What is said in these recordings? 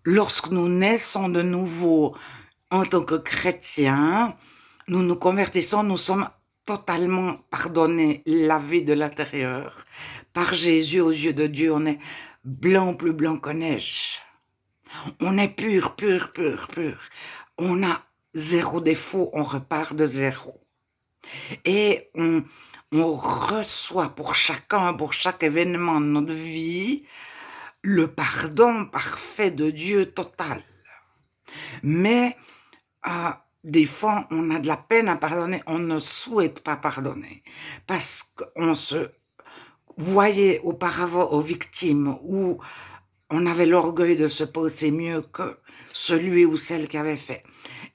lorsque nous naissons de nouveau en tant que chrétiens, nous nous convertissons, nous sommes totalement pardonnés, lavés de l'intérieur. Par Jésus, aux yeux de Dieu, on est blanc, plus blanc que neige. On est pur, pur, pur, pur. On a zéro défaut, on repart de zéro. Et on reçoit pour chacun, pour chaque événement de notre vie, le pardon parfait de Dieu total. Mais des fois, on a de la peine à pardonner, on ne souhaite pas pardonner parce qu'on se voyait auparavant aux victimes où on avait l'orgueil de se penser mieux que celui ou celle qui avait fait.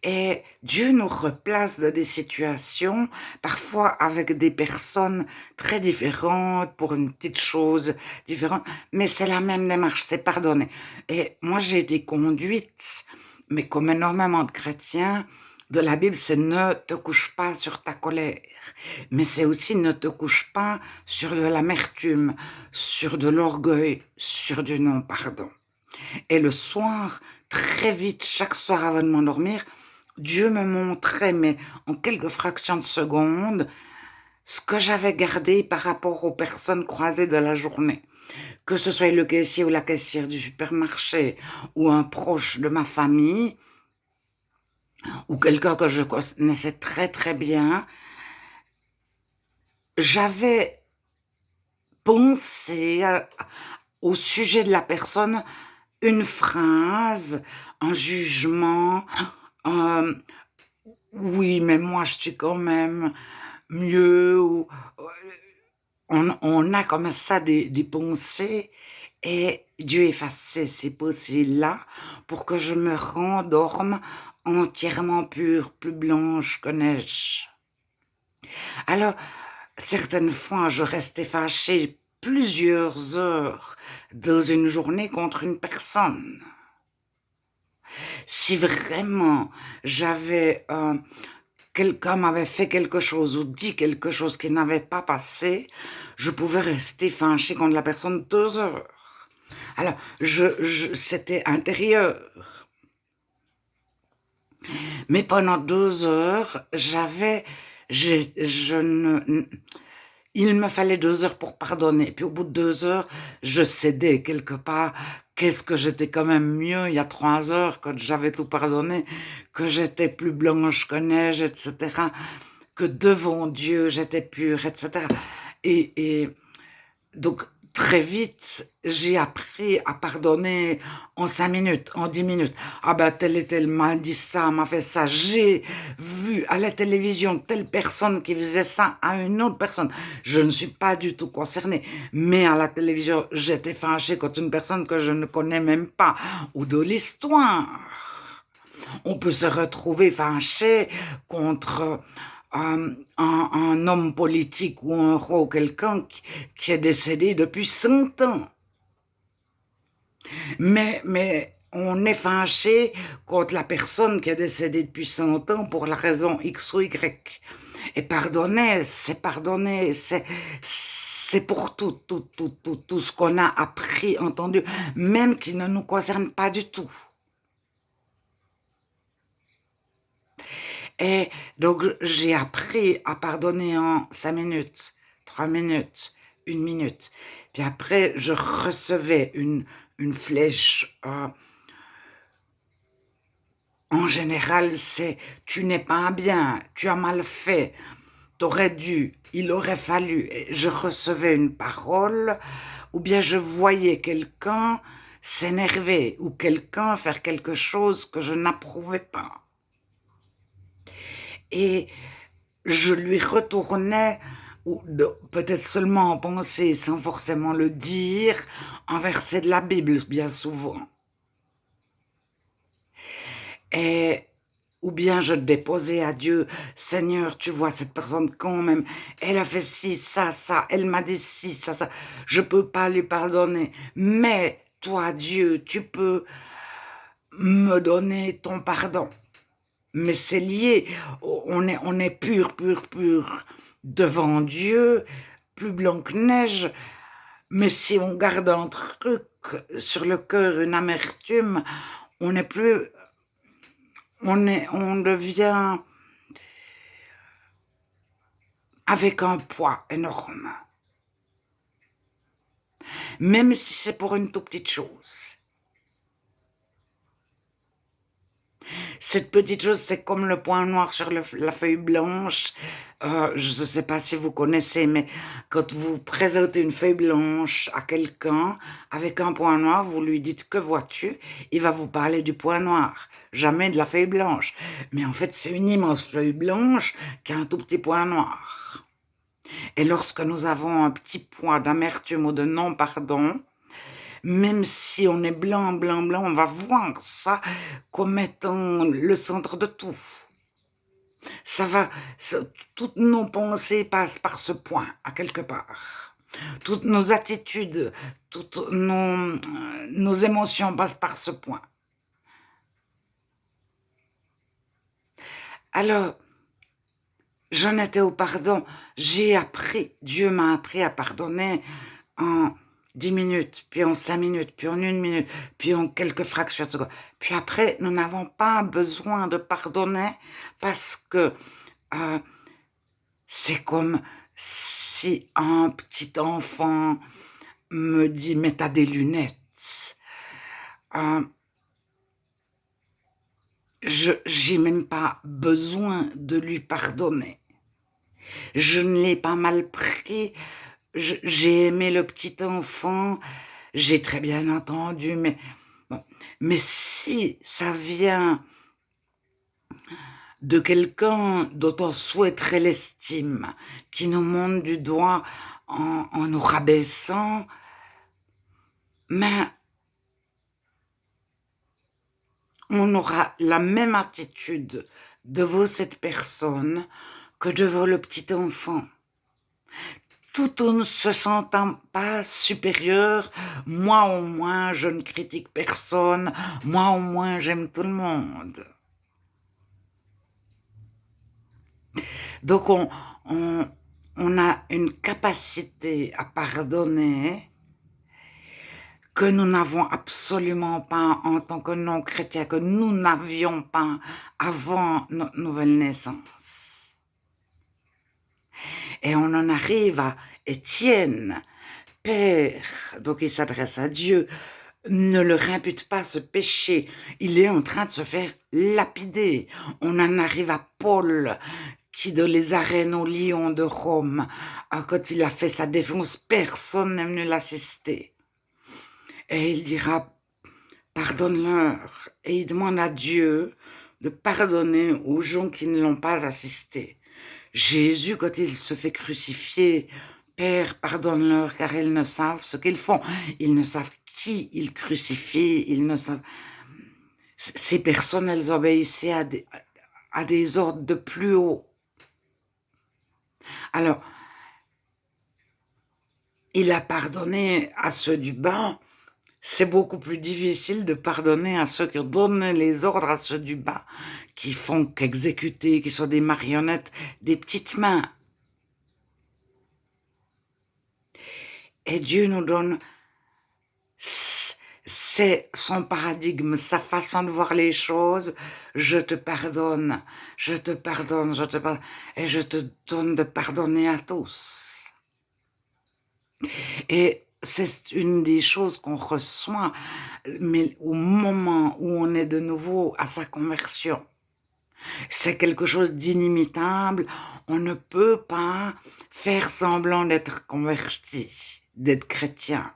Et Dieu nous replace dans des situations, parfois avec des personnes très différentes, pour une petite chose différente, mais c'est la même démarche, c'est pardonner. Et moi, j'ai été conduite, mais comme énormément de chrétiens, de la Bible, c'est ne te couche pas sur ta colère, mais c'est aussi ne te couche pas sur de l'amertume, sur de l'orgueil, sur du non-pardon. Et le soir, très vite, chaque soir avant de m'endormir, Dieu me montrait, mais en quelques fractions de secondes, ce que j'avais gardé par rapport aux personnes croisées de la journée. Que ce soit le caissier ou la caissière du supermarché, ou un proche de ma famille, ou quelqu'un que je connaissais très très bien, j'avais pensé au sujet de la personne une phrase, un jugement, oui, mais moi je suis quand même mieux, ou on a comme ça des pensées, et Dieu effaçait ces pensées-là pour que je me rendorme entièrement pure, plus blanche que neige. Alors, certaines fois, je restais fâchée plusieurs heures dans une journée contre une personne. Si vraiment j'avais quelqu'un m'avait fait quelque chose ou dit quelque chose qui n'avait pas passé, je pouvais rester fâchée contre la personne 2 heures. Alors, c'était intérieur. Mais pendant 2 heures, il me fallait 2 heures pour pardonner. Puis au bout de 2 heures, je cédais quelque part. Qu'est-ce que j'étais quand même mieux il y a 3 heures, quand j'avais tout pardonné, que j'étais plus blanche que neige, etc. Que devant Dieu, j'étais pure, etc. Et donc, très vite, j'ai appris à pardonner en 5 minutes, en 10 minutes. Ah ben, tel et tel m'a dit ça, m'a fait ça. J'ai vu à la télévision telle personne qui faisait ça à une autre personne. Je ne suis pas du tout concernée. Mais à la télévision, j'étais fâchée contre une personne que je ne connais même pas. Ou de l'histoire. On peut se retrouver fâché contre un homme politique ou un roi ou quelqu'un qui est décédé depuis 100 ans. Mais on est fâché contre la personne qui est décédée depuis 100 ans pour la raison X ou Y. Et pardonner, c'est pour tout ce qu'on a appris, entendu, même qui ne nous concerne pas du tout. Et donc, j'ai appris à pardonner en 5 minutes, 3 minutes, 1 minute. Puis après, je recevais une flèche. En général, c'est « tu n'es pas bien, tu as mal fait, t'aurais dû, il aurait fallu ». Je recevais une parole, ou bien je voyais quelqu'un s'énerver, ou quelqu'un faire quelque chose que je n'approuvais pas. Et je lui retournais, ou peut-être seulement en pensée, sans forcément le dire, un verset de la Bible, bien souvent. Et, ou bien je déposais à Dieu, « Seigneur, tu vois cette personne quand même, elle a fait ci, ça, ça, elle m'a dit ci, ça, ça, je peux pas lui pardonner, mais toi, Dieu, tu peux me donner ton pardon. » Mais c'est lié, on est pur, pur, pur devant Dieu, plus blanc que neige. Mais si on garde un truc sur le cœur, une amertume, on n'est plus, on devient avec un poids énorme, même si c'est pour une toute petite chose. Cette petite chose, c'est comme le point noir sur la feuille blanche. Je ne sais pas si vous connaissez, mais quand vous présentez une feuille blanche à quelqu'un avec un point noir, vous lui dites « Que vois-tu » Il va vous parler du point noir, jamais de la feuille blanche. Mais en fait, c'est une immense feuille blanche qui a un tout petit point noir. Et lorsque nous avons un petit point d'amertume ou de non-pardon, même si on est blanc, blanc, blanc, on va voir ça comme étant le centre de tout. Toutes nos pensées passent par ce point, à quelque part. Toutes nos attitudes, toutes nos émotions passent par ce point. Alors, j'en étais au pardon. J'ai appris, Dieu m'a appris à pardonner en 10 minutes, puis en 5 minutes, puis en 1 minute, puis en quelques fractions de seconde. Puis après, nous n'avons pas besoin de pardonner parce que c'est comme si un petit enfant me dit « mais t'as des lunettes ». J'ai même pas besoin de lui pardonner. Je ne l'ai pas mal pris. J'ai aimé le petit enfant, j'ai très bien entendu, mais bon. Mais si ça vient de quelqu'un dont on souhaiterait l'estime, qui nous montre du doigt en nous rabaissant, mais on aura la même attitude devant cette personne que devant le petit enfant. Tout en ne se sentant pas supérieur, moi au moins je ne critique personne, moi au moins j'aime tout le monde. Donc on a une capacité à pardonner que nous n'avons absolument pas en tant que non-chrétiens, que nous n'avions pas avant notre nouvelle naissance. Et on en arrive à Étienne, Père, donc il s'adresse à Dieu, ne leur impute pas ce péché, il est en train de se faire lapider. On en arrive à Paul, qui dans les arènes au Lion de Rome, quand il a fait sa défense, personne n'est venu l'assister. Et il dira, pardonne-leur, et il demande à Dieu de pardonner aux gens qui ne l'ont pas assisté. Jésus, quand il se fait crucifier, Père, pardonne-leur, car ils ne savent ce qu'ils font. Ils ne savent qui ils crucifient, ils ne savent... Ces personnes, elles obéissaient à des ordres de plus haut. Alors, il a pardonné à ceux du bas. C'est beaucoup plus difficile de pardonner à ceux qui donnent les ordres à ceux du bas, qui font qu'exécuter, qui sont des marionnettes, des petites mains. Et Dieu nous donne, c'est son paradigme, sa façon de voir les choses. Je te pardonne, je te pardonne, je te pardonne, et je te donne de pardonner à tous. Et c'est une des choses qu'on reçoit, mais au moment où on est de nouveau à sa conversion. C'est quelque chose d'inimitable. On ne peut pas faire semblant d'être converti, d'être chrétien.